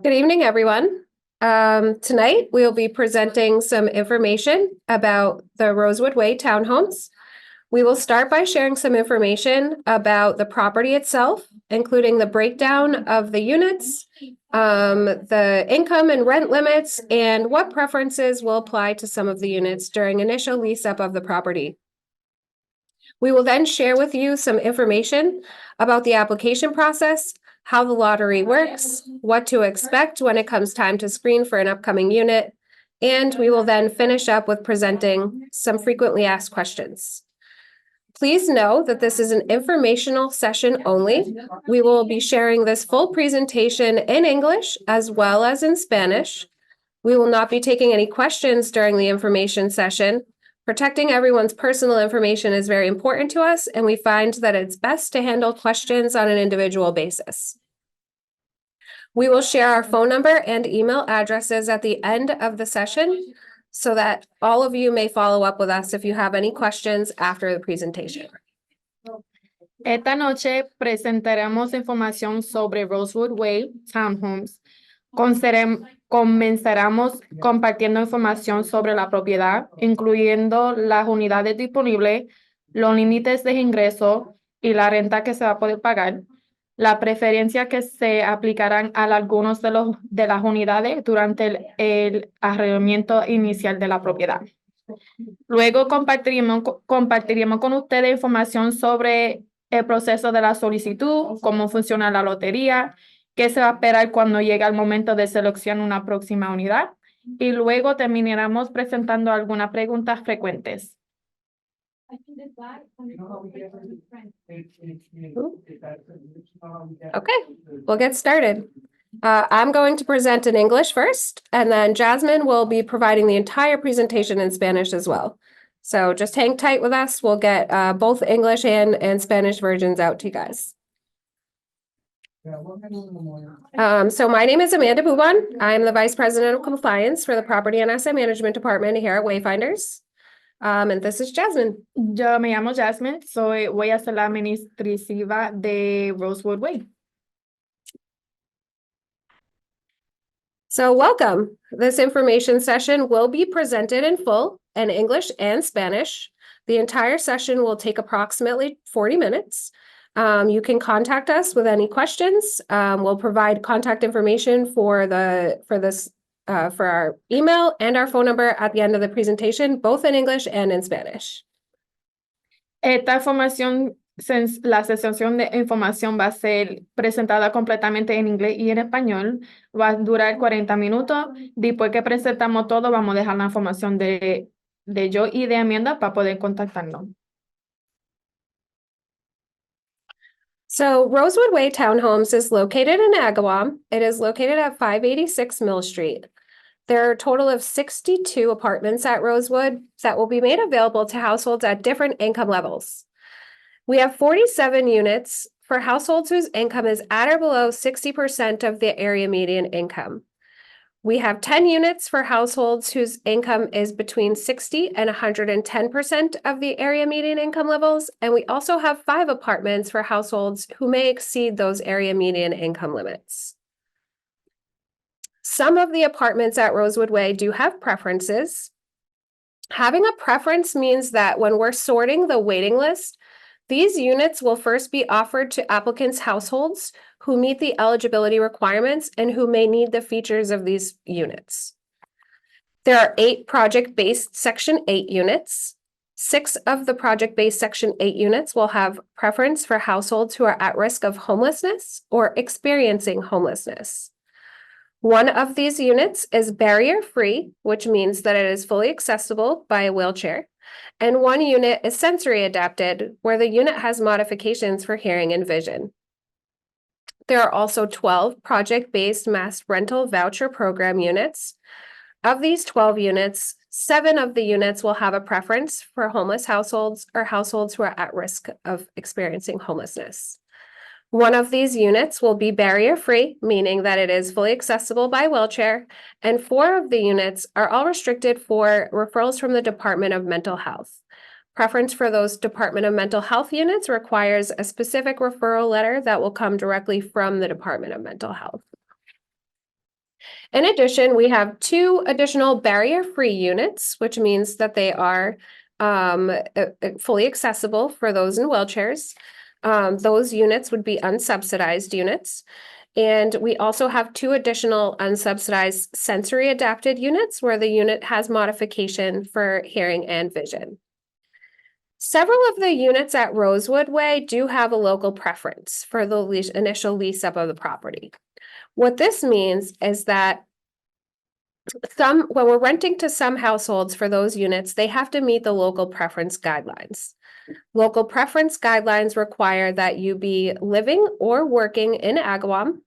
Good evening, everyone. Tonight, we'll be presenting some information about the Rosewood Way townhomes. We will start by sharing some information about the property itself, including the breakdown of the units, the income and rent limits, and what preferences will apply to some of the units during initial lease-up of the property. We will then share with you some information about the application process, how the lottery works, what to expect when it comes time to screen for an upcoming unit, and we will then finish up with presenting some frequently asked questions. Please know that this is an informational session only. We will be sharing this full presentation in English as well as in Spanish. We will not be taking any questions during the information session. Protecting everyone's personal information is very important to us, and we find that it's best to handle questions on an individual basis. We will share our phone number and email addresses at the end of the session so that all of you may follow up with us if you have any questions after the presentation. Esta noche presentaremos información sobre Rosewood Way Townhomes. Comenzaremos compartiendo información sobre la propiedad, incluyendo las unidades disponibles, los límites de ingreso y la renta que se va a poder pagar, la preferencia que se aplicarán a algunos de las unidades durante el arrendamiento inicial de la propiedad. Luego compartiremos con ustedes información sobre el proceso de la solicitud, cómo funciona la lotería, qué se va a esperar cuando llegue el momento de seleccionar una próxima unidad, y luego terminaremos presentando algunas preguntas frecuentes. Okay, we'll get started. I'm going to present in English first, and then Jasmine will be providing the entire presentation in Spanish as well. So just hang tight with us. We'll get both English and Spanish versions out to you guys. So my name is Amanda Buban. I'm the Vice President of Compliance for the Property and Asset Management Department here at Wayfinders. And this is Jasmine. Yo me llamo Jasmine, voy a ser la administrativa de Rosewood Way. So welcome. This information session will be presented in full in English and Spanish. The entire session will take approximately 40 minutes. You can contact us with any questions. We'll provide contact information for our email and our phone number at the end of the presentation, both in English and in Spanish. Esta información, la sesión de información va a ser presentada completamente en inglés y en español. Va a durar 40 minutos. Después que presentamos todo, vamos a dejar la información de yo y de Amanda para poder contactarnos. So Rosewood Way Townhomes is located in Agawam. It is located at 586 Mill Street. There are a total of 62 apartments at Rosewood that will be made available to households at different income levels. We have 47 units for households whose income is at or below 60% of the area median income. We have 10 units for households whose income is between 60 and 110% of the area median income levels, and we also have 5 apartments for households who may exceed those area median income limits. Some of the apartments at Rosewood Way do have preferences. Having a preference means that when we're sorting the waiting list, these units will first be offered to applicants' households who meet the eligibility requirements and who may need the features of these units. There are 8 project-based Section 8 units. 6 of the project-based Section 8 units will have preference for households who are at risk of homelessness or experiencing homelessness. One of these units is barrier-free, which means that it is fully accessible by a wheelchair. And one unit is sensory adapted, where the unit has modifications for hearing and vision. There are also 12 project-based mass rental voucher program units. Of these 12 units, 7 of the units will have a preference for homeless households or households who are at risk of experiencing homelessness. One of these units will be barrier-free, meaning that it is fully accessible by wheelchair, and 4 of the units are all restricted for referrals from the Department of Mental Health. Preference for those Department of Mental Health units requires a specific referral letter that will come directly from the Department of Mental Health. In addition, we have 2 additional barrier-free units, which means that they are fully accessible for those in wheelchairs. Those units would be unsubsidized units. And we also have 2 additional unsubsidized sensory adapted units where the unit has modification for hearing and vision. Several of the units at Rosewood Way do have a local preference for the initial lease up of the property. What this means is that when we're renting to some households for those units, they have to meet the local preference guidelines. Local preference guidelines require that you be living or working in Agawam,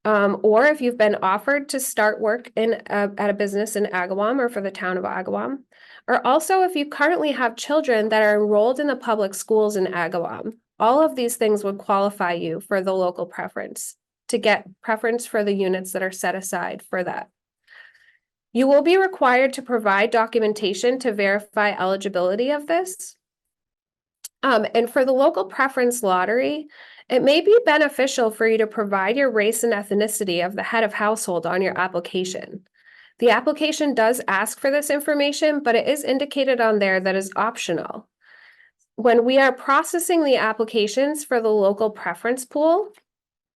or if you've been offered to start work at a business in Agawam or for the town of Agawam, or also if you currently have children that are enrolled in the public schools in Agawam. All of these things would qualify you for the local preference, to get preference for the units that are set aside for that. You will be required to provide documentation to verify eligibility of this. And for the local preference lottery, it may be beneficial for you to provide your race and ethnicity of the head of household on your application. The application does ask for this information, but it is indicated on there that is optional. When we are processing the applications for the local preference pool,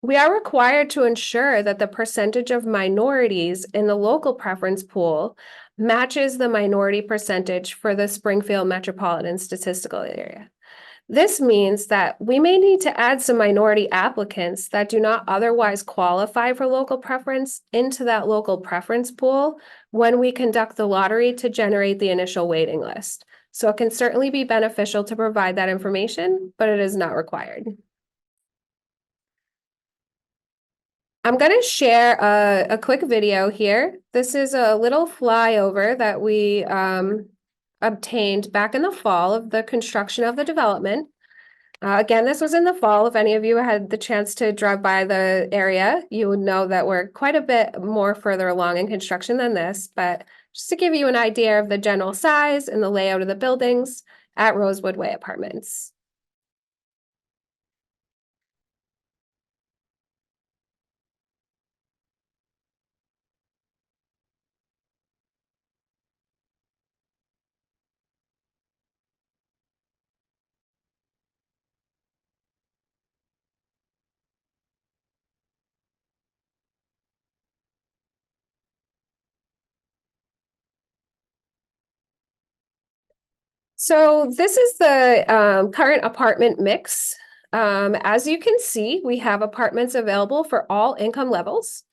we are required to ensure that the percentage of minorities in the local preference pool matches the minority percentage for the Springfield metropolitan statistical area. This means that we may need to add some minority applicants that do not otherwise qualify for local preference into that local preference pool when we conduct the lottery to generate the initial waiting list. So it can certainly be beneficial to provide that information, but it is not required. I'm going to share a quick video here. This is a little flyover that we obtained back in the fall of the construction of the development. Again, this was in the fall. If any of you had the chance to drive by the area, you would know that we're quite a bit more further along in construction than this, but just to give you an idea of the general size and the layout of the buildings at Rosewood Way Apartments. So this is the current apartment mix. As you can see, we have apartments available for all income levels.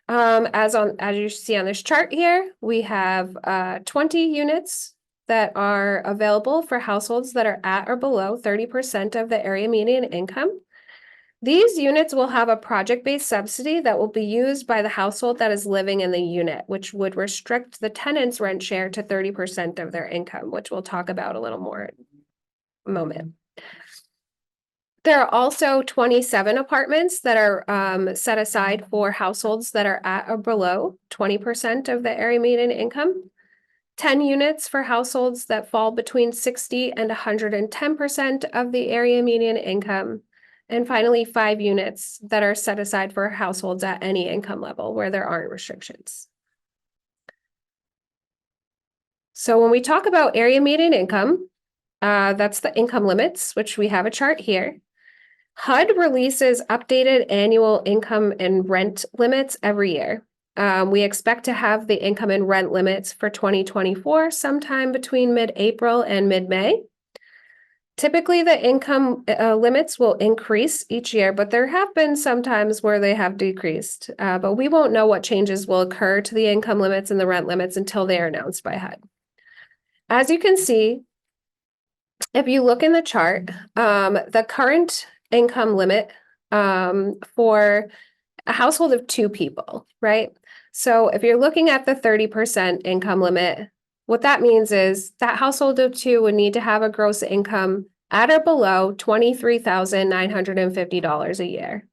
As you see on this chart here, we have 20 units that are available for households that are at or below 30% of the area median income. These units will have a project-based subsidy that will be used by the household that is living in the unit, which would restrict the tenant's rent share to 30% of their income, which we'll talk about a little more in a moment. There are also 27 apartments that are set aside for households that are at or below 20% of the area median income. 10 units for households that fall between 60 and 110% of the area median income. And finally, 5 units that are set aside for households at any income level where there aren't restrictions. So when we talk about area median income, that's the income limits, which we have a chart here. HUD releases updated annual income and rent limits every year. We expect to have the income and rent limits for 2024 sometime between mid-April and mid-May. Typically, the income limits will increase each year, but there have been some times where they have decreased. But we won't know what changes will occur to the income limits and the rent limits until they are announced by HUD. As you can see, if you look in the chart, the current income limit for a household of 2 people, right? So if you're looking at the 30% income limit, what that means is that household of 2 would need to have a gross income at or below $23,950 a year.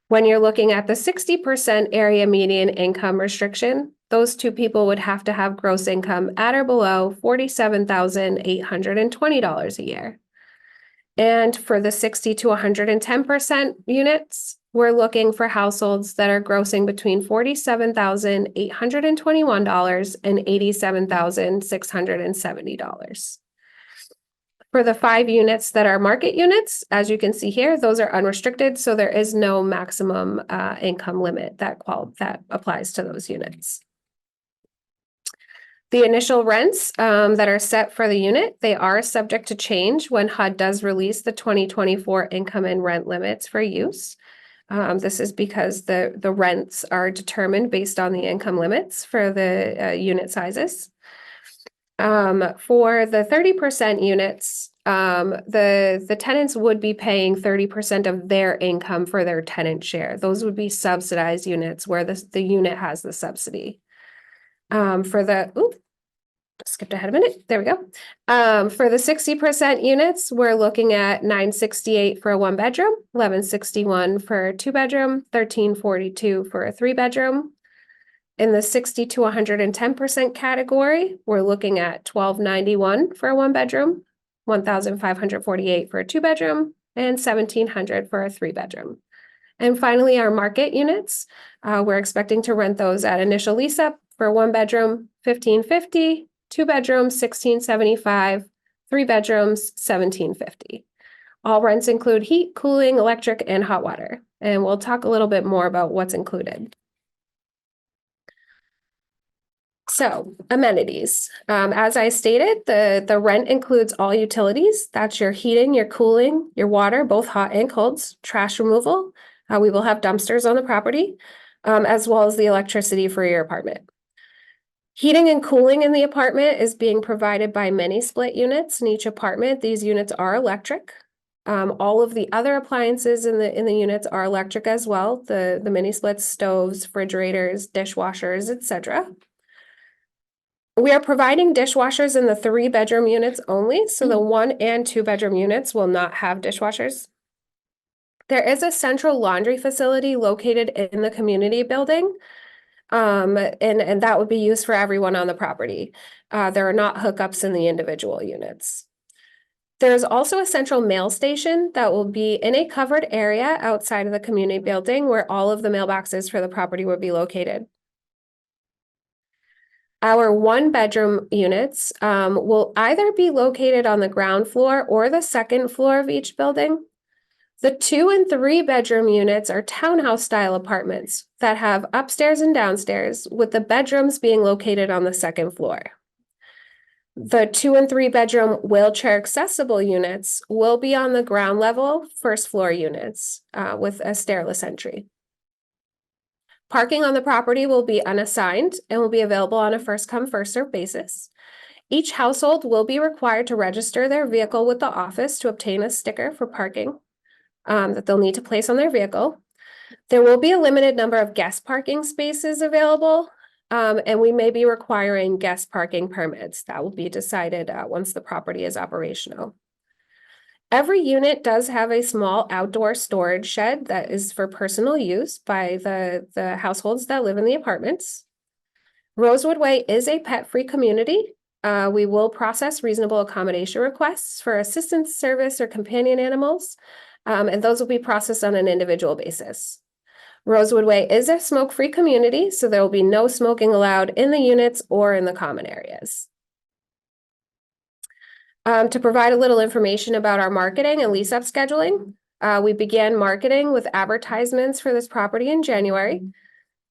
When you're looking at the 60% area median income restriction, those 2 people would have to have gross income at or below $47,820 a year. And for the 60 to 110% units, we're looking for households that are grossing between $47,821 and $87,670. For the 5 units that are market units, as you can see here, those are unrestricted, so there is no maximum income limit that applies to those units. The initial rents that are set for the unit, they are subject to change when HUD does release the 2024 income and rent limits for use. This is because the rents are determined based on the income limits for the unit sizes. For the 30% units, the tenants would be paying 30% of their income for their tenant share. Those would be subsidized units where the unit has the subsidy. Skipped ahead a minute. There we go. For the 60% units, we're looking at $968 for a 1-bedroom, $1,161 for a 2-bedroom, $1,342 for a 3-bedroom. In the 60 to 110% category, we're looking at $1,291 for a 1-bedroom, $1,548 for a 2-bedroom, and $1,700 for a 3-bedroom. And finally, our market units, we're expecting to rent those at initial lease up for a 1-bedroom, $1,550, 2 bedrooms, $1,675, 3 bedrooms, $1,750. All rents include heat, cooling, electric, and hot water. And we'll talk a little bit more about what's included. So, amenities. As I stated, the rent includes all utilities. That's your heating, your cooling, your water, both hot and cold, trash removal. We will have dumpsters on the property, as well as the electricity for your apartment. Heating and cooling in the apartment is being provided by many split units in each apartment. These units are electric. All of the other appliances in the units are electric as well. The mini splits, stoves, refrigerators, dishwashers, etc. We are providing dishwashers in the 3-bedroom units only, so the 1 and 2-bedroom units will not have dishwashers. There is a central laundry facility located in the community building, and that would be used for everyone on the property. There are not hookups in the individual units. There's also a central mail station that will be in a covered area outside of the community building where all of the mailboxes for the property will be located. Our 1-bedroom units will either be located on the ground floor or the 2nd floor of each building. The 2 and 3-bedroom units are townhouse style apartments that have upstairs and downstairs, with the bedrooms being located on the 2nd floor. The 2 and 3-bedroom wheelchair accessible units will be on the ground level 1st floor units with a stairless entry. Parking on the property will be unassigned and will be available on a first-come, first-served basis. Each household will be required to register their vehicle with the office to obtain a sticker for parking that they'll need to place on their vehicle. There will be a limited number of guest parking spaces available, and we may be requiring guest parking permits. That will be decided once the property is operational. Every unit does have a small outdoor storage shed that is for personal use by the households that live in the apartments. Rosewood Way is a pet-free community. We will process reasonable accommodation requests for assistance service or companion animals, and those will be processed on an individual basis. Rosewood Way is a smoke-free community, so there will be no smoking allowed in the units or in the common areas. To provide a little information about our marketing and lease-up scheduling, we began marketing with advertisements for this property in January.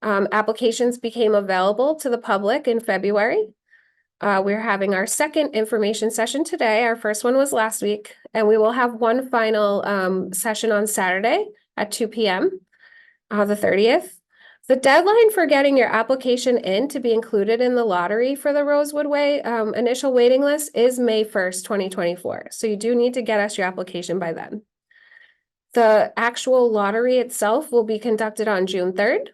Applications became available to the public in February. We're having our 2nd information session today. Our first one was last week, and we will have one final session on Saturday at 2 p.m., the 30th. The deadline for getting your application in to be included in the lottery for the Rosewood Way initial waiting list is May 1st, 2024. So you do need to get us your application by then. The actual lottery itself will be conducted on June 3rd.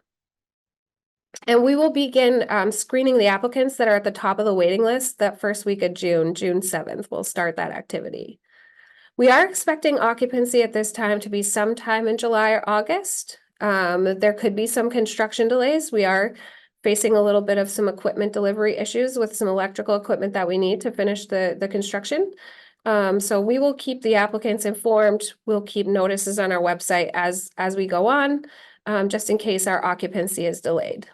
And we will begin screening the applicants that are at the top of the waiting list that first week of June, June 7th. We'll start that activity. We are expecting occupancy at this time to be sometime in July or August. There could be some construction delays. We are facing a little bit of some equipment delivery issues with some electrical equipment that we need to finish the construction. So we will keep the applicants informed. We'll keep notices on our website as we go on, just in case our occupancy is delayed.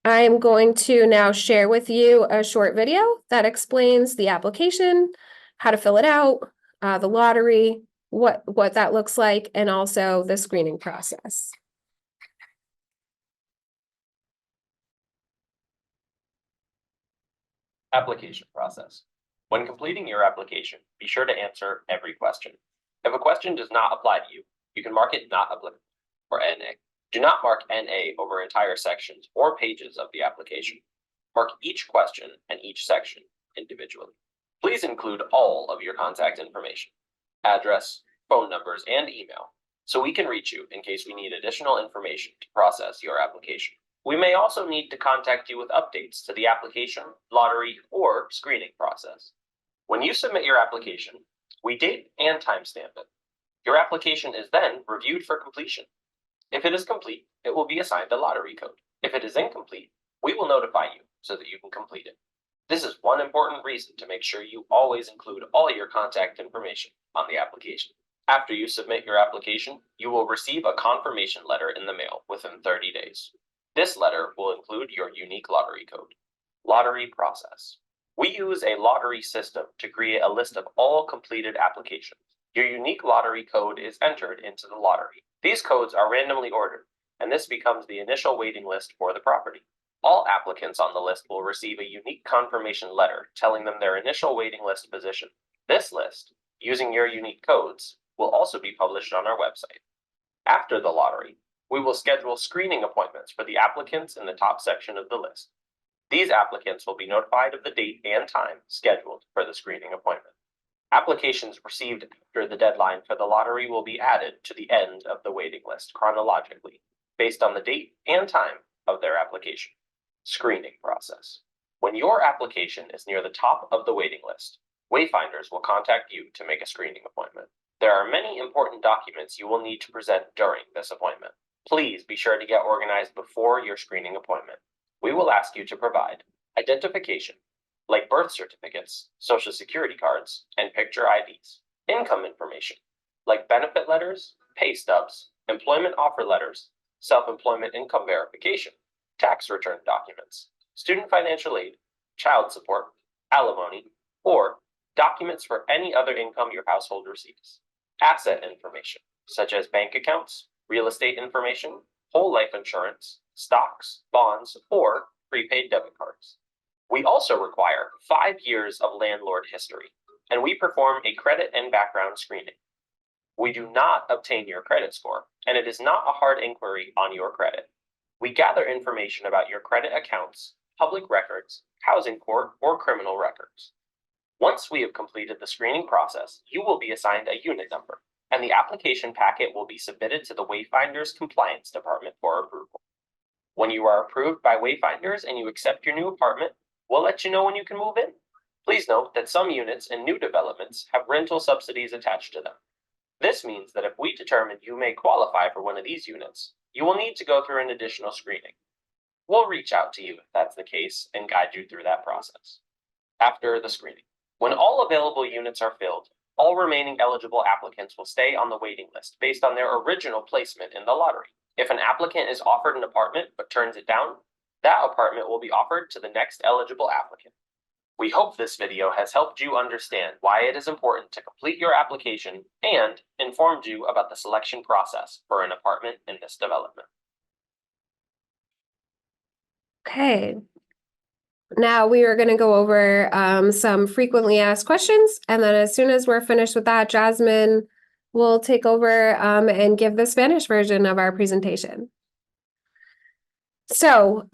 I am going to now share with you a short video that explains the application, how to fill it out, the lottery, what that looks like, and also the screening process. Application process. When completing your application, be sure to answer every question. If a question does not apply to you, you can mark it not applicable or NA. Do not mark NA over entire sections or pages of the application. Mark each question and each section individually. Please include all of your contact information, address, phone numbers, and email, so we can reach you in case we need additional information to process your application. We may also need to contact you with updates to the application, lottery, or screening process. When you submit your application, we date and timestamp it. Your application is then reviewed for completion. If it is complete, it will be assigned a lottery code. If it is incomplete, we will notify you so that you can complete it. This is one important reason to make sure you always include all your contact information on the application. After you submit your application, you will receive a confirmation letter in the mail within 30 days. This letter will include your unique lottery code. Lottery process. We use a lottery system to create a list of all completed applications. Your unique lottery code is entered into the lottery. These codes are randomly ordered, and this becomes the initial waiting list for the property. All applicants on the list will receive a unique confirmation letter telling them their initial waiting list position. This list, using your unique codes, will also be published on our website. After the lottery, we will schedule screening appointments for the applicants in the top section of the list. These applicants will be notified of the date and time scheduled for the screening appointment. Applications received after the deadline for the lottery will be added to the end of the waiting list chronologically, based on the date and time of their application. Screening process. When your application is near the top of the waiting list, Wayfinders will contact you to make a screening appointment. There are many important documents you will need to present during this appointment. Please be sure to get organized before your screening appointment. We will ask you to provide identification, like birth certificates, social security cards, and picture IDs. Income information, like benefit letters, pay stubs, employment offer letters, self-employment income verification, tax return documents, student financial aid, child support, alimony, or documents for any other income your household receives. Asset information, such as bank accounts, real estate information, whole life insurance, stocks, bonds, or prepaid debit cards. We also require 5 years of landlord history, and we perform a credit and background screening. We do not obtain your credit score, and it is not a hard inquiry on your credit. We gather information about your credit accounts, public records, housing court, or criminal records. Once we have completed the screening process, you will be assigned a unit number, and the application packet will be submitted to the Wayfinders Compliance Department for approval. When you are approved by Wayfinders and you accept your new apartment, we'll let you know when you can move in. Please note that some units in new developments have rental subsidies attached to them. This means that if we determine you may qualify for one of these units, you will need to go through an additional screening. We'll reach out to you if that's the case and guide you through that process. After the screening, when all available units are filled, all remaining eligible applicants will stay on the waiting list based on their original placement in the lottery. If an applicant is offered an apartment but turns it down, that apartment will be offered to the next eligible applicant. We hope this video has helped you understand why it is important to complete your application and informed you about the selection process for an apartment in this development. Okay. Now we are going to go over some frequently asked questions, and then as soon as we're finished with that, Jasmine will take over and give the Spanish version of our presentation. So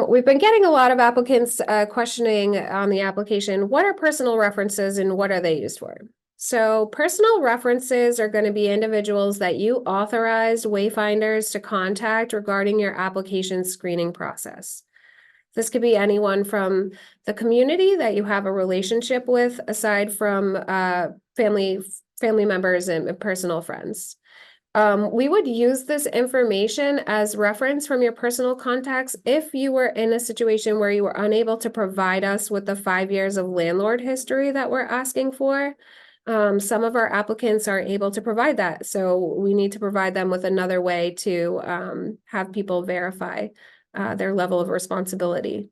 we've been getting a lot of applicants questioning on the application, what are personal references and what are they used for? So personal references are going to be individuals that you authorized Wayfinders to contact regarding your application screening process. This could be anyone from the community that you have a relationship with, aside from family members and personal friends. We would use this information as reference from your personal contacts if you were in a situation where you were unable to provide us with the 5 years of landlord history that we're asking for. Some of our applicants are able to provide that, so we need to provide them with another way to have people verify their level of responsibility.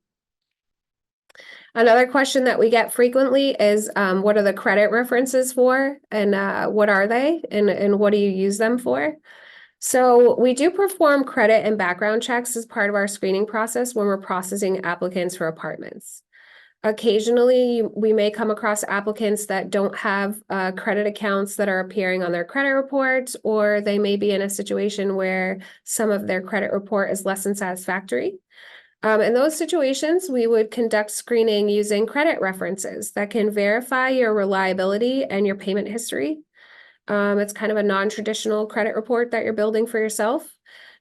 Another question that we get frequently is, what are the credit references for, and what are they, and what do you use them for? So we do perform credit and background checks as part of our screening process when we're processing applicants for apartments. Occasionally, we may come across applicants that don't have credit accounts that are appearing on their credit reports, or they may be in a situation where some of their credit report is less than satisfactory. In those situations, we would conduct screening using credit references that can verify your reliability and your payment history. It's kind of a non-traditional credit report that you're building for yourself.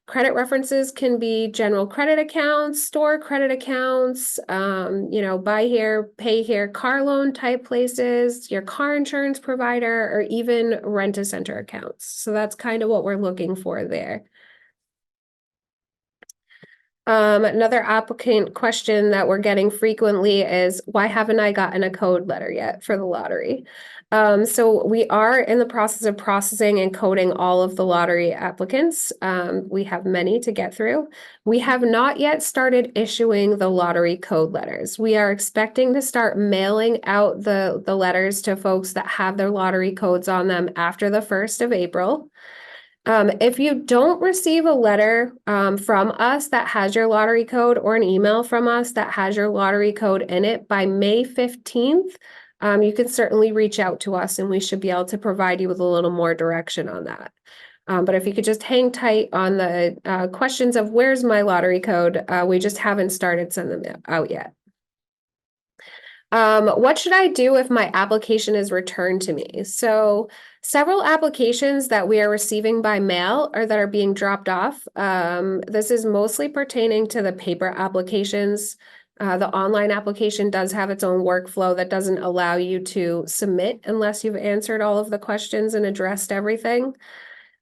Credit references can be general credit accounts, store credit accounts, buy here, pay here, car loan type places, your car insurance provider, or even rent-a-center accounts. So that's kind of what we're looking for there. Another applicant question that we're getting frequently is, why haven't I gotten a code letter yet for the lottery? So we are in the process of processing and coding all of the lottery applicants. We have many to get through. We have not yet started issuing the lottery code letters. We are expecting to start mailing out the letters to folks that have their lottery codes on them after the 1st of April. If you don't receive a letter from us that has your lottery code, or an email from us that has your lottery code in it by May 15th, you can certainly reach out to us and we should be able to provide you with a little more direction on that. But if you could just hang tight on the questions of where's my lottery code, we just haven't started sending them out yet. What should I do if my application is returned to me? So several applications that we are receiving by mail or that are being dropped off. This is mostly pertaining to the paper applications. The online application does have its own workflow that doesn't allow you to submit unless you've answered all of the questions and addressed everything.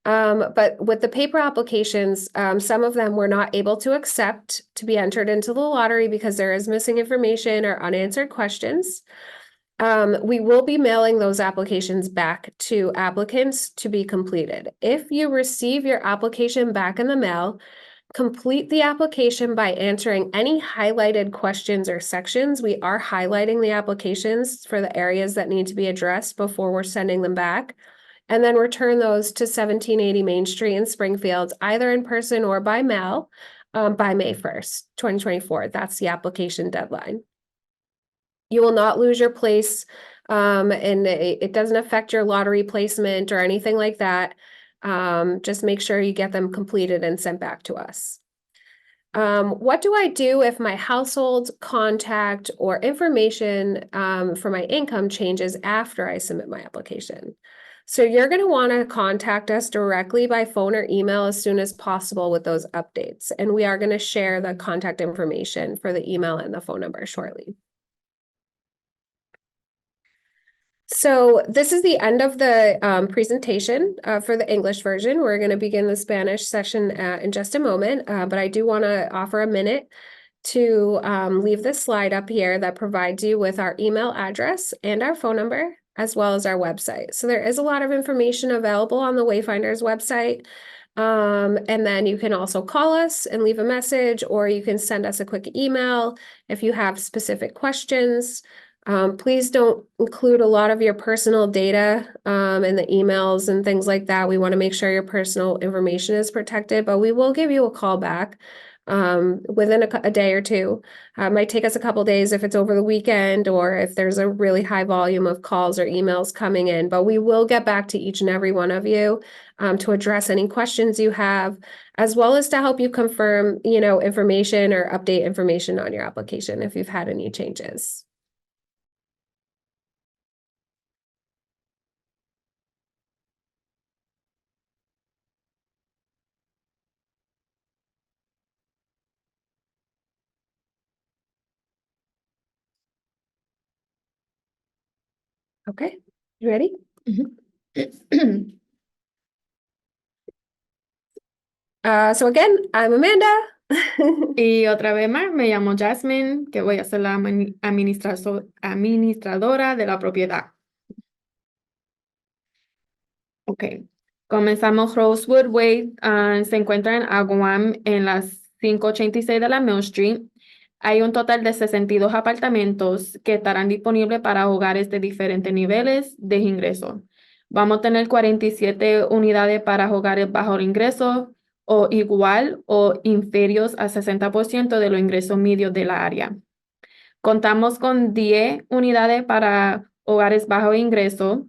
But with the paper applications, some of them we're not able to accept to be entered into the lottery because there is missing information or unanswered questions. We will be mailing those applications back to applicants to be completed. If you receive your application back in the mail, complete the application by answering any highlighted questions or sections. We are highlighting the applications for the areas that need to be addressed before we're sending them back. And then return those to 1780 Main Street in Springfield, either in person or by mail, by May 1st, 2024. That's the application deadline. You will not lose your place, and it doesn't affect your lottery placement or anything like that. Just make sure you get them completed and sent back to us. What do I do if my household contact or information for my income changes after I submit my application? So you're going to want to contact us directly by phone or email as soon as possible with those updates. And we are going to share the contact information for the email and the phone number shortly. So this is the end of the presentation for the English version. We're going to begin the Spanish session in just a moment, but I do want to offer a minute to leave this slide up here that provides you with our email address and our phone number, as well as our website. So there is a lot of information available on the Wayfinders website. And then you can also call us and leave a message, or you can send us a quick email if you have specific questions. Please don't include a lot of your personal data in the emails and things like that. We want to make sure your personal information is protected, but we will give you a call back within a day or two. It might take us a couple days if it's over the weekend or if there's a really high volume of calls or emails coming in, but we will get back to each and every one of you to address any questions you have, as well as to help you confirm, information or update information on your application if you've had any changes. Okay, you ready? So again, I'm Amanda. Y otra vez más, me llamo Jasmine, que voy a ser la administradora de la propiedad. Ok, comenzamos Rosewood Way, se encuentra en Aguam en las 586 de la Mill Street. Hay un total de 62 apartamentos que estarán disponibles para hogares de diferentes niveles de ingreso. Vamos a tener 47 unidades para hogares bajo el ingreso o igual o inferiores a 60% de los ingresos medios de la área. Contamos con 10 unidades para hogares bajo ingreso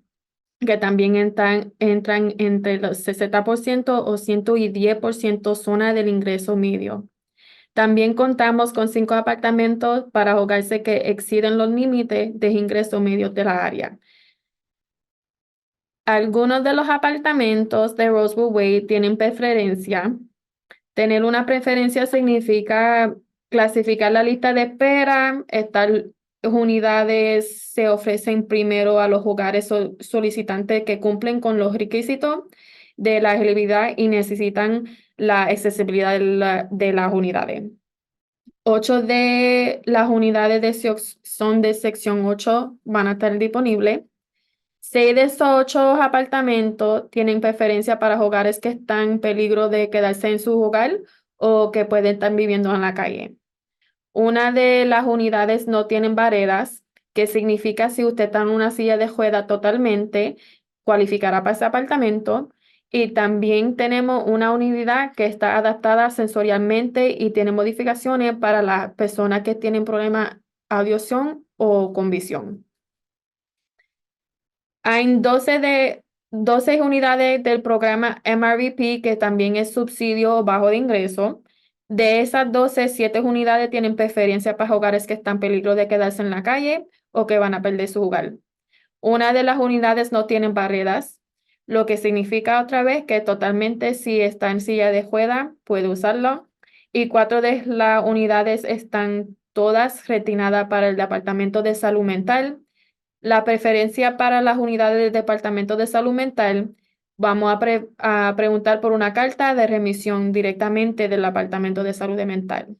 que también entran entre los 60% o 110% zona del ingreso medio. También contamos con 5 apartamentos para hogares que exceden los límites de ingreso medio de la área. Algunos de los apartamentos de Rosewood Way tienen preferencia. Tener una preferencia significa clasificar la lista de espera. Estas unidades se ofrecen primero a los hogares solicitantes que cumplen con los requisitos de la elegibilidad y necesitan la accesibilidad de las unidades. 8 de las unidades son de sección 8, van a estar disponibles. 6 de esos 8 apartamentos tienen preferencia para hogares que están en peligro de quedarse en su hogar o que pueden estar viviendo en la calle. Una de las unidades no tienen barreras, que significa si usted está en una silla de ruedas totalmente, cualificará para ese apartamento. Y también tenemos una unidad que está adaptada sensorialmente y tiene modificaciones para las personas que tienen problemas de audición o con visión. Hay 12 unidades del programa MRVP, que también es subsidio bajo de ingreso. De esas 12, 7 unidades tienen preferencia para hogares que están en peligro de quedarse en la calle o que van a perder su hogar. Una de las unidades no tienen barreras, lo que significa otra vez que totalmente si está en silla de ruedas puede usarlo. Y 4 de las unidades están todas retiradas para el Departamento de Salud Mental. La preferencia para las unidades del Departamento de Salud Mental, vamos a preguntar por una carta de remisión directamente del Departamento de Salud Mental.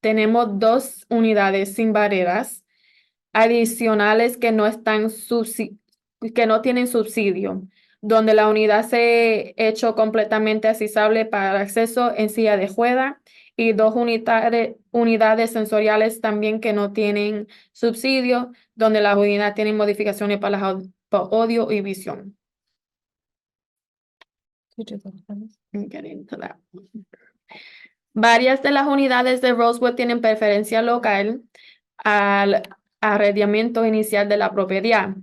Tenemos 2 unidades sin barreras adicionales que que no tienen subsidio, donde la unidad se ha hecho completamente accesible para acceso en silla de ruedas, y 2 unidades sensoriales también que no tienen subsidio, donde la unidad tiene modificaciones para audio y visión. Get into that. Varias de las unidades de Rosewood tienen preferencia local al arrendamiento inicial de la propiedad.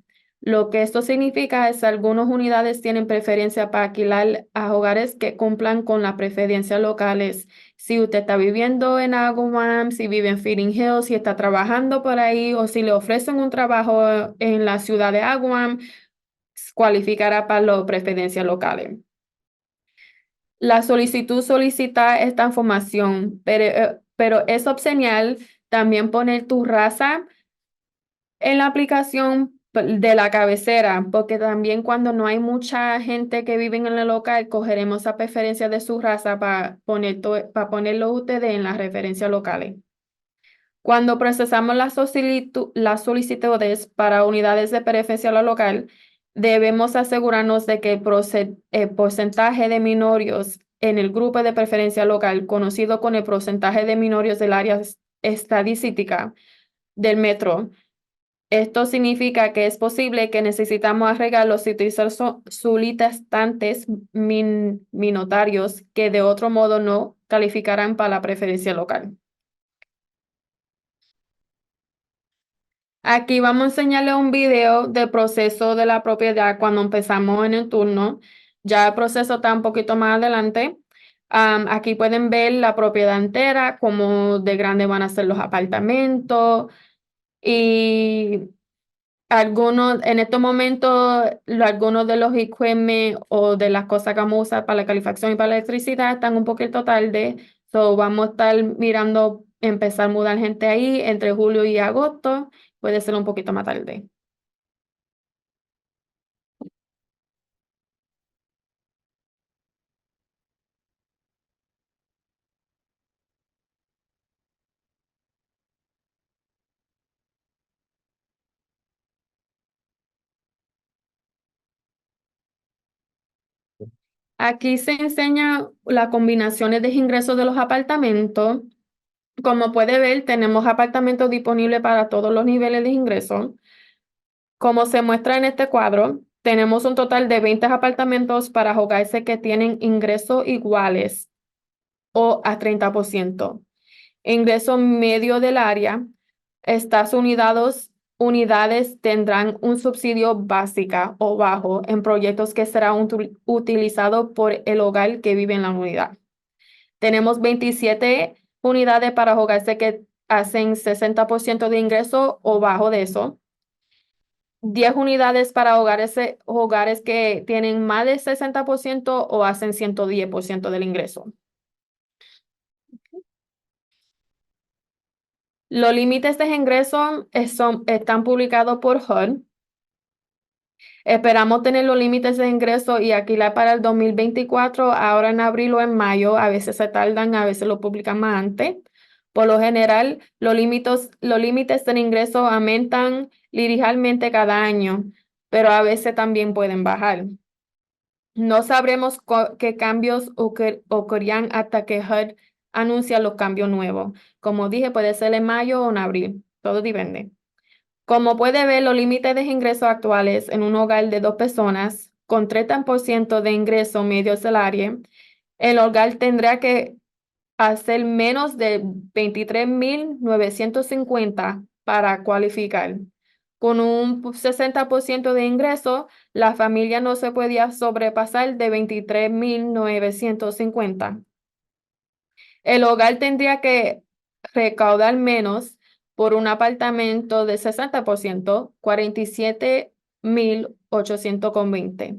Lo que esto significa es que algunas unidades tienen preferencia para alquilar a hogares que cumplan con las preferencias locales. Si usted está viviendo en Agawam, si vive en Feeding Hills, si está trabajando por ahí o si le ofrecen un trabajo en la ciudad de Agawam, cualificará para las preferencias locales. La solicitud solicita esta información, pero es opcional también poner tu raza en la aplicación de la cabecera, porque también cuando no hay mucha gente que vive en el local, cogeremos a preferencia de su raza para ponerlo ustedes en las referencias locales. Cuando procesamos las solicitudes para unidades de preferencia local, debemos asegurarnos de que el porcentaje de minorios en el grupo de preferencia local, conocido como el porcentaje de minorios del área estadística del metro. Esto significa que es posible que necesitamos arreglarlos y utilizar solicitantes minotarios que de otro modo no calificarán para la preferencia local. Aquí vamos a enseñarle un video del proceso de la propiedad cuando empezamos en el turno. Ya el proceso está un poquito más adelante. Aquí pueden ver la propiedad entera, cómo de grande van a ser los apartamentos y en estos momentos, algunos de los equipment o de las cosas que vamos a usar para la calefacción y para la electricidad están un poquito tarde. So vamos a estar mirando empezar a mudar gente ahí entre julio y agosto. Puede ser un poquito más tarde. Aquí se enseña las combinaciones de ingresos de los apartamentos. Como puede ver, tenemos apartamentos disponibles para todos los niveles de ingreso. Como se muestra en este cuadro, tenemos un total de 20 apartamentos para hogares que tienen ingresos iguales o a 30%. Ingreso medio del área, estas unidades tendrán un subsidio básica o bajo en proyectos que serán utilizados por el hogar que vive en la unidad. Tenemos 27 unidades para hogares que hacen 60% de ingreso o bajo de eso. 10 unidades para hogares que tienen más de 60% o hacen 110% del ingreso. Los límites de ingreso están publicados por HUD. Esperamos tener los límites de ingreso y alquilar para el 2024, ahora en abril o en mayo. A veces se tardan, a veces lo publican más antes. Por lo general, los límites de ingreso aumentan ligeramente cada año, pero a veces también pueden bajar. No sabremos qué cambios ocurrirán hasta que HUD anuncia los cambios nuevos. Como dije, puede ser en mayo o en abril. Todo depende. Como puede ver, los límites de ingresos actuales en un hogar de 2 personas con 30% de ingreso medio salario, el hogar tendrá que hacer menos de 23,950 para cualificar. Con un 60% de ingreso, la familia no se podía sobrepasar de 23,950. El hogar tendría que recaudar menos por un apartamento de 60%, 47,820.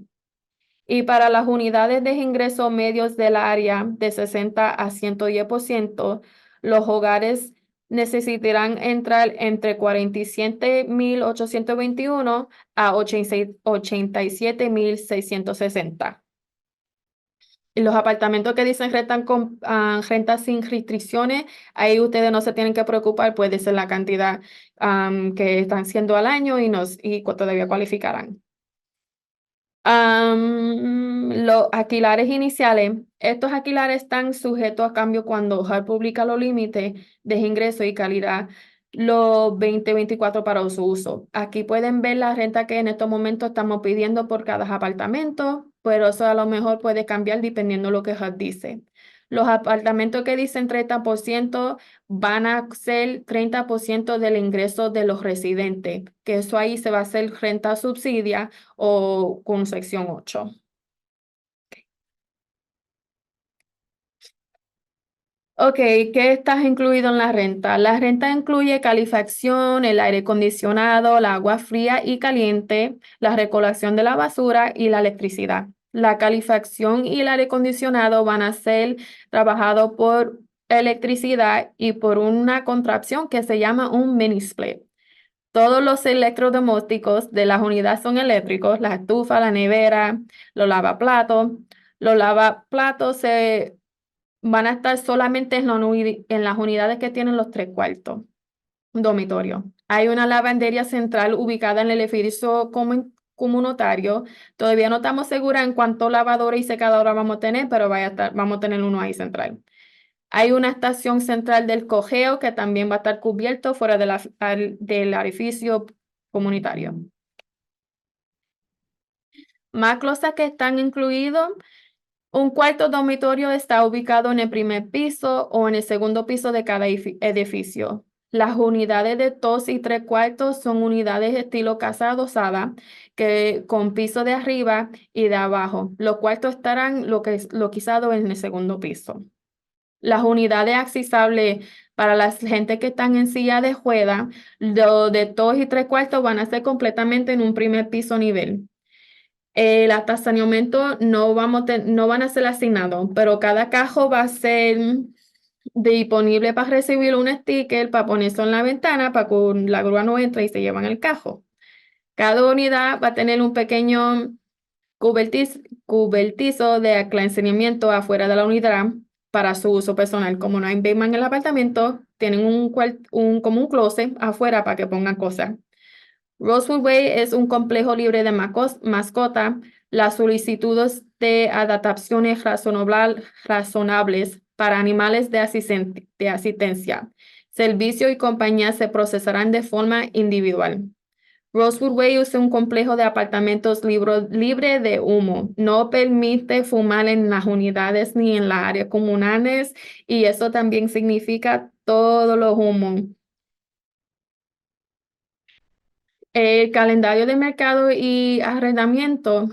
Y para las unidades de ingresos medios del área de 60 a 110%, los hogares necesitarán entrar entre 47,821 a 87,660. Y los apartamentos que dicen renta sin restricciones, ahí ustedes no se tienen que preocupar, puede ser la cantidad que están siendo al año y todavía cualificarán. Los alquileres iniciales. Estos alquileres están sujetos a cambio cuando HUD publica los límites de ingreso y calidad los 2024 para su uso. Aquí pueden ver la renta que en estos momentos estamos pidiendo por cada apartamento, pero eso a lo mejor puede cambiar dependiendo de lo que HUD dice. Los apartamentos que dicen 30% van a ser 30% del ingreso de los residentes, que eso ahí se va a hacer renta subsidia o con sección 8. Ok, ¿qué está incluido en la renta? La renta incluye calefacción, el aire acondicionado, el agua fría y caliente, la recolección de la basura y la electricidad. La calefacción y el aire acondicionado van a ser trabajados por electricidad y por una contrapción que se llama un mini split. Todos los electrodomésticos de las unidades son eléctricos, la estufa, la nevera, los lavaplatos. Los lavaplatos van a estar solamente en las unidades que tienen los 3 cuartos. Dormitorio. Hay una lavandería central ubicada en el edificio comunitario. Todavía no estamos seguras en cuántos lavadores y secadoras vamos a tener, pero vamos a tener uno ahí central. Hay una estación central del cogeo que también va a estar cubierto fuera del edificio comunitario. Más cosas que están incluidos. Un cuarto dormitorio está ubicado en el primer piso o en el segundo piso de cada edificio. Las unidades de 2 y 3 cuartos son unidades de estilo casa adosada con piso de arriba y de abajo. Los cuartos estarán localizados en el segundo piso. Las unidades accesibles para la gente que están en silla de ruedas, lo de 2 y 3 cuartos van a ser completamente en un primer piso nivel. El estacionamiento no van a ser asignados, pero cada cajo va a ser disponible para recibir un sticker para ponerse en la ventana para que la grúa no entre y se llevan el cajo. Cada unidad va a tener un pequeño cubertizo de almacenamiento afuera de la unidad para su uso personal. Como no hay basement en el apartamento, tienen como un closet afuera para que pongan cosas. Rosewood Way es un complejo libre de mascota. Las solicitudes de adaptaciones razonables para animales de asistencia, servicio y compañía se procesarán de forma individual. Rosewood Way es un complejo de apartamentos libre de humo. No permite fumar en las unidades ni en las áreas comunales y eso también significa todos los humos. El calendario de mercado y arrendamiento,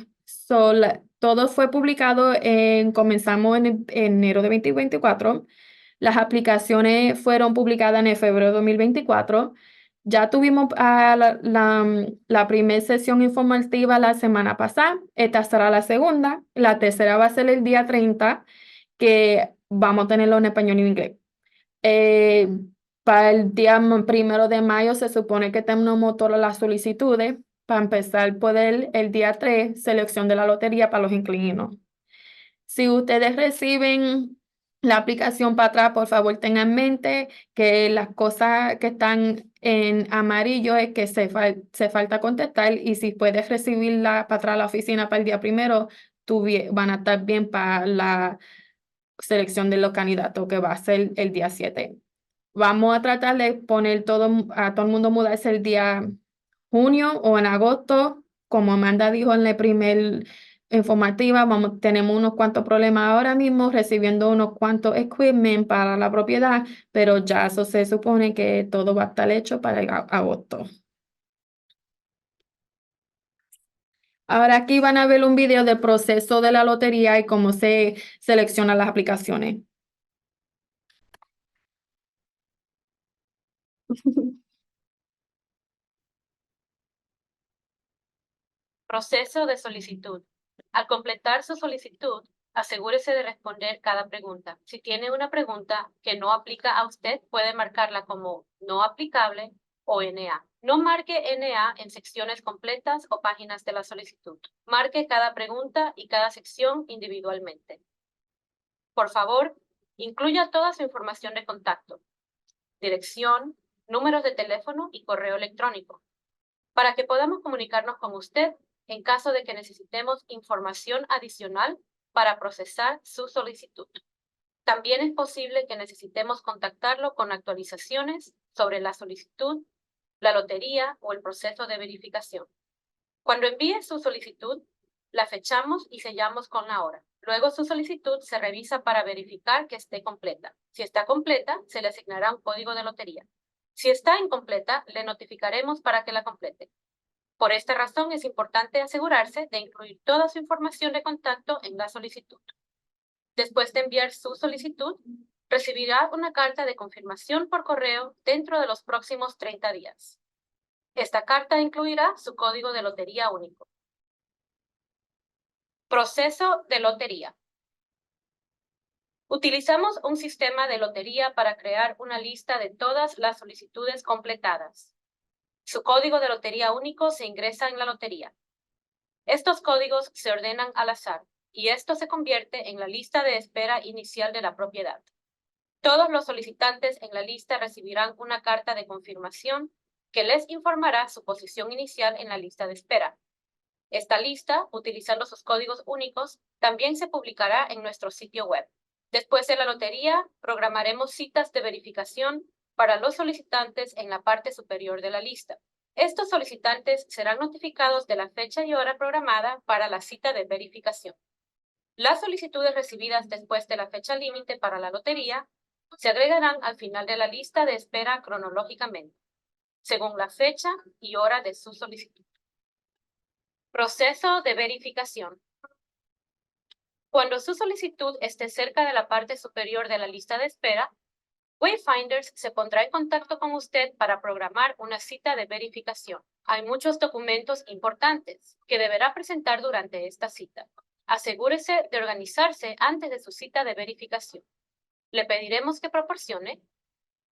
todo fue publicado comenzamos en enero de 2024. Las aplicaciones fueron publicadas en el febrero de 2024. Ya tuvimos la primera sesión informativa la semana pasada. Esta será la segunda. La tercera va a ser el día 30, que vamos a tenerlo en español y en inglés. Para el día 1 de mayo se supone que tenemos todas las solicitudes para empezar el día 3, selección de la lotería para los inquilinos. Si ustedes reciben la aplicación para atrás, por favor tengan en mente que las cosas que están en amarillo es que se falta contestar, y si puedes recibirla para atrás a la oficina para el día 1, van a estar bien para la selección de los candidatos, que va a ser el día 7. Vamos a tratar de poner a todo el mundo mudarse el día junio o en agosto. Como Amanda dijo en la primer informativa, tenemos unos cuantos problemas ahora mismo recibiendo unos cuantos equipment para la propiedad, pero ya eso se supone que todo va a estar hecho para el agosto. Ahora aquí van a ver un video del proceso de la lotería y cómo se seleccionan las aplicaciones. Proceso de solicitud. Al completar su solicitud, asegúrese de responder cada pregunta. Si tiene una pregunta que no aplica a usted, puede marcarla como no aplicable o NA. No marque NA en secciones completas o páginas de la solicitud. Marque cada pregunta y cada sección individualmente. Por favor, incluya toda su información de contacto: dirección, números de teléfono y correo electrónico, para que podamos comunicarnos con usted en caso de que necesitemos información adicional para procesar su solicitud. También es posible que necesitemos contactarlo con actualizaciones sobre la solicitud, la lotería o el proceso de verificación. Cuando envíe su solicitud, la fechamos y sellamos con la hora. Luego su solicitud se revisa para verificar que esté completa. Si está completa, se le asignará un código de lotería. Si está incompleta, le notificaremos para que la complete. Por esta razón, es importante asegurarse de incluir toda su información de contacto en la solicitud. Después de enviar su solicitud, recibirá una carta de confirmación por correo dentro de los próximos 30 días. Esta carta incluirá su código de lotería único. Proceso de lotería. Utilizamos un sistema de lotería para crear una lista de todas las solicitudes completadas. Su código de lotería único se ingresa en la lotería. Estos códigos se ordenan al azar y esto se convierte en la lista de espera inicial de la propiedad. Todos los solicitantes en la lista recibirán una carta de confirmación que les informará su posición inicial en la lista de espera. Esta lista, utilizando sus códigos únicos, también se publicará en nuestro sitio web. Después de la lotería, programaremos citas de verificación para los solicitantes en la parte superior de la lista. Estos solicitantes serán notificados de la fecha y hora programada para la cita de verificación. Las solicitudes recibidas después de la fecha límite para la lotería se agregarán al final de la lista de espera cronológicamente, según la fecha y hora de su solicitud. Proceso de verificación. Cuando su solicitud esté cerca de la parte superior de la lista de espera, Wayfinders se pondrá en contacto con usted para programar una cita de verificación. Hay muchos documentos importantes que deberá presentar durante esta cita. Asegúrese de organizarse antes de su cita de verificación. Le pediremos que proporcione: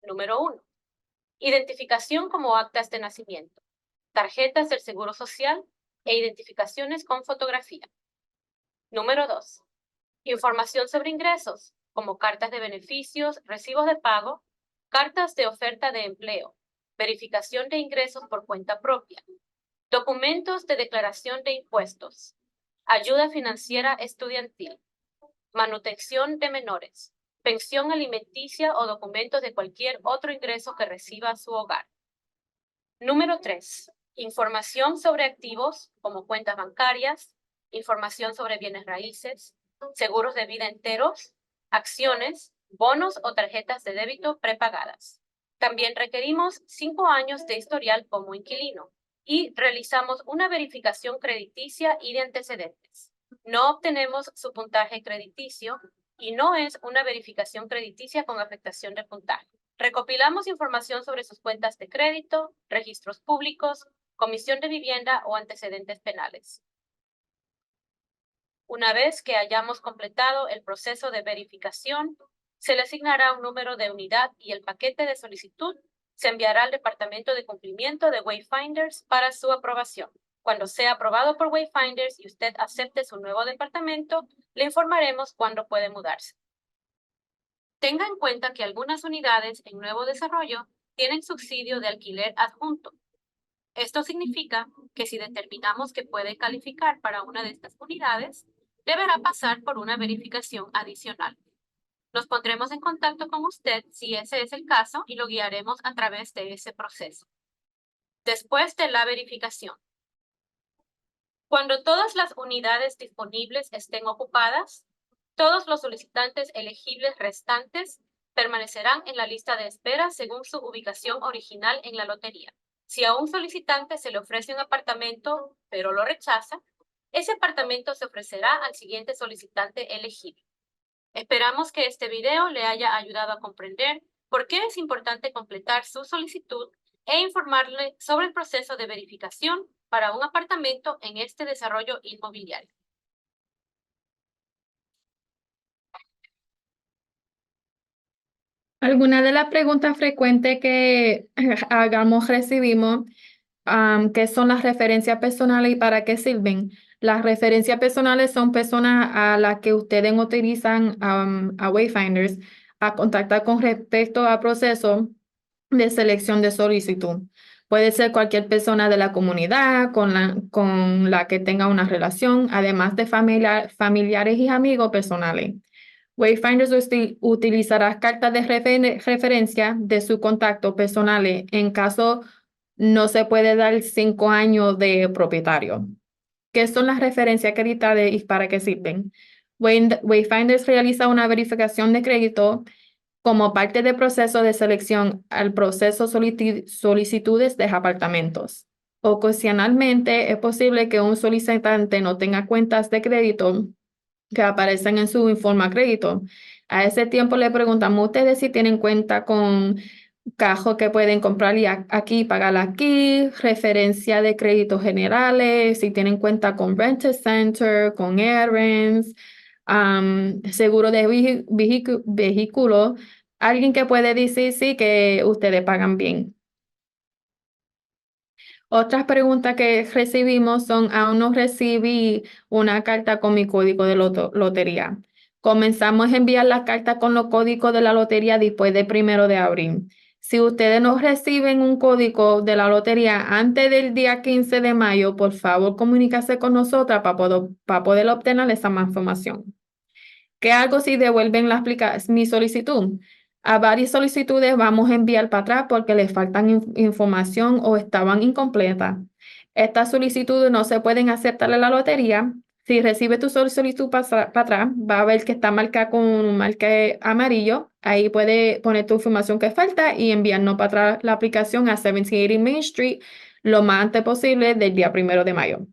número 1, identificación como actas de nacimiento, tarjetas del Seguro Social e identificaciones con fotografía. Número 2, información sobre ingresos, como cartas de beneficios, recibos de pago, cartas de oferta de empleo, verificación de ingresos por cuenta propia, documentos de declaración de impuestos. ayuda financiera estudiantil, manutención de menores, pensión alimenticia o documentos de cualquier otro ingreso que reciba su hogar. Número 3. Información sobre activos como cuentas bancarias, información sobre bienes raíces, seguros de vida enteros, acciones, bonos o tarjetas de débito prepagadas. También requerimos 5 años de historial como inquilino y realizamos una verificación crediticia y de antecedentes. No obtenemos su puntaje crediticio y no es una verificación crediticia con afectación de puntaje. Recopilamos información sobre sus cuentas de crédito, registros públicos, comisión de vivienda o antecedentes penales. Una vez que hayamos completado el proceso de verificación, se le asignará un número de unidad y el paquete de solicitud se enviará al Departamento de Cumplimiento de Wayfinders para su aprobación. Cuando sea aprobado por Wayfinders y usted acepte su nuevo departamento, le informaremos cuándo puede mudarse. Tenga en cuenta que algunas unidades en nuevo desarrollo tienen subsidio de alquiler adjunto. Esto significa que si determinamos que puede calificar para una de estas unidades, deberá pasar por una verificación adicional. Nos pondremos en contacto con usted si ese es el caso y lo guiaremos a través de ese proceso. Después de la verificación. Cuando todas las unidades disponibles estén ocupadas, todos los solicitantes elegibles restantes permanecerán en la lista de espera según su ubicación original en la lotería. Si a un solicitante se le ofrece un apartamento, pero lo rechaza, ese apartamento se ofrecerá al siguiente solicitante elegible. Esperamos que este video le haya ayudado a comprender por qué es importante completar su solicitud e informarle sobre el proceso de verificación para un apartamento en este desarrollo inmobiliario. Algunas de las preguntas frecuentes que recibimos, ¿qué son las referencias personales y para qué sirven? Las referencias personales son personas a las que ustedes utilizan a Wayfinders a contactar con respecto al proceso de selección de solicitud. Puede ser cualquier persona de la comunidad con la que tenga una relación, además de familiares y amigos personales. Wayfinders utilizará cartas de referencia de su contacto personales en caso no se puede dar 5 años de propietario. ¿Qué son las referencias acreditadas y para qué sirven? Wayfinders realiza una verificación de crédito como parte del proceso de selección al proceso solicitudes de apartamentos. Ocasionalmente es posible que un solicitante no tenga cuentas de crédito que aparecen en su informe de crédito. A ese tiempo le preguntamos a ustedes si tienen cuenta con cajos que pueden comprar y aquí, pagar aquí, referencia de créditos generales, si tienen cuenta con Rent a Center, con Errands, seguro de vehículo, alguien que puede decir sí que ustedes pagan bien. Otras preguntas que recibimos son, aún no recibí una carta con mi código de lotería. Comenzamos a enviar las cartas con los códigos de la lotería después del 1 de abril. Si ustedes no reciben un código de la lotería antes del día 15 de mayo, por favor, comuníquese con nosotras para poder obtener esa más información. ¿Qué hago si devuelven mi solicitud? A varias solicitudes vamos a enviar para atrás porque les faltan información o estaban incompletas. Estas solicitudes no se pueden aceptar en la lotería. Si recibe tu solicitud para atrás, va a ver que está marcada con un marque amarillo. Ahí puede poner tu información que falta y enviarnos para atrás la aplicación a 1780 Main Street lo más antes posible del día 1 de mayo.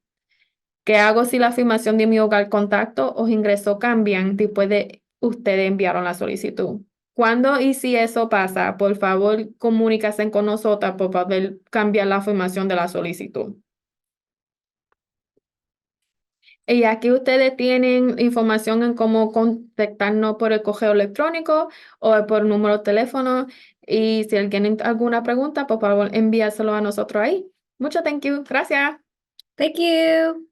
¿Qué hago si la afirmación de mi hogar, contacto o ingreso cambian después de ustedes enviaron la solicitud? ¿Cuándo y si eso pasa? Por favor, comuníquense con nosotras para poder cambiar la afirmación de la solicitud. Y aquí ustedes tienen información en cómo contactarnos por el correo electrónico o por número de teléfono. Y si alguien tiene alguna pregunta, por favor, envíaselo a nosotros ahí. Mucho thank you. Gracias. Thank you.